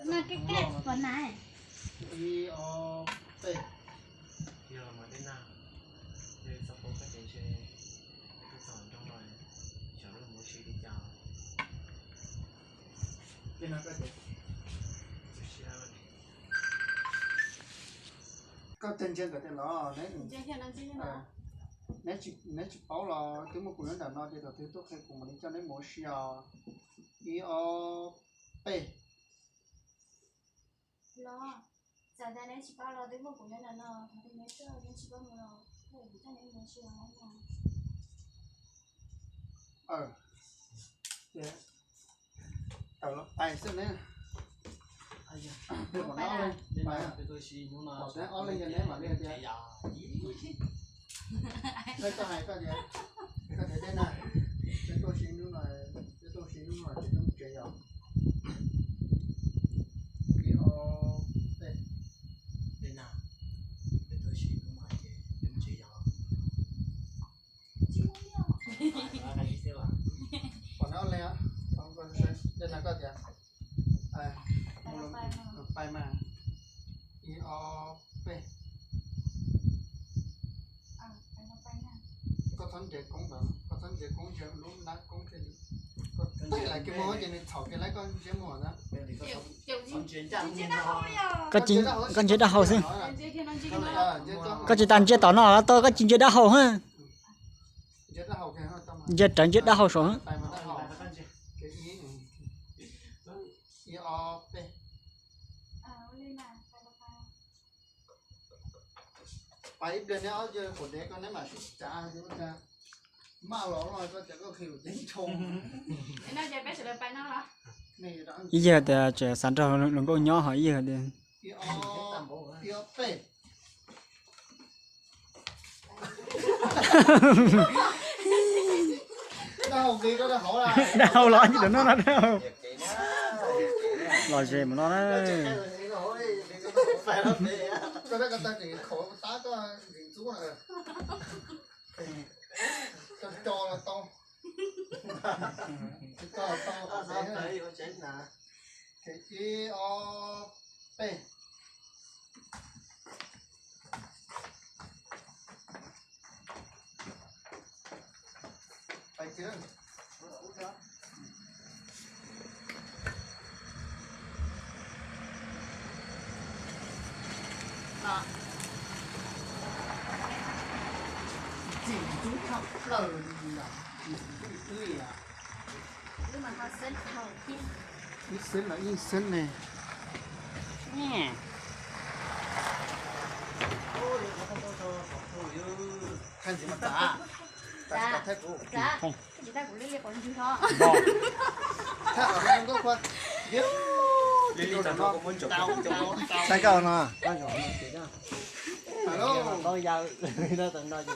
Mà cái kết phần này. Y O P. Giờ mà đến nào thì sắp có cái chuyện chơi tôi chọn trong rồi chọn được một sự đi chào Cái nào cái gì? tôi sẽ làm Có tên trên cái tên đó nếu Chơi kia làm gì nữa? nếu chỉ bảo là cái một cuốn là nó thì đầu tiên tôi hay cùng mình cho nên một xíu Y O P. Lo. Giờ đây này chỉ bao lo tới một của nhân là nó, thì mấy cái nhân chỉ bao nó, để cho nên nó chỉ là nó. Dạ. Tao nó bài xin nè. ai da Để bọn nó lên. đến Bài nào thì tôi xin nó bỏ thế ó lên cho nên mà lên cho. chạy già Đây có hai cái gì? Cái này đây này. Cái tôi xin lúc này, cái tôi xin lúc này thì nó chạy rồi. Y O P. đến nào thì tôi xin nó mà chạy đừng chạy già phải là cái gì vậy Còn nó lên á. Không có đây là cái gì? Bài mà. Y O P. Có thân để cũng vậy, có thân để cũng giờ lúc nãy cũng cái gì, có lại cái món cho nên thọ cái lấy con cái món đó. có chỉ đã hậu xí có chỉ tàn chết tao nó tôi có chỉ đã hậu ha chết trận chết đã hậu xuống Phải bên đó chứ còn để con nếu mà trả thì nó ra mau lỗ rồi có chẳng có kiểu tính trùng Nó chơi bé sẽ được bài nó hả? này đó bây giờ thì trẻ sản ra nó có nhỏ hỏi giờ thì Yo P đâu kia có đâu hỏi là đau lo chứ đừng nó đâu lo gì mà nó đấy có đấy cái ta thì khổ tá có hình chú này cho là to cho to thấy có chết nè cái Y O P phải chưa chỉ chú học lời gì à tươi à Nhưng mà họ sinh hậu kia. ít sinh là ít sinh này nè khăn gì mà trả Dạ. thay cổ Dạ. Cái gì ta cũng liên còn gì thôi. thay ở đây không có khoan biết Lý cho nó có muốn chụp sai cầu nó alo tôi giao nó từng đó gì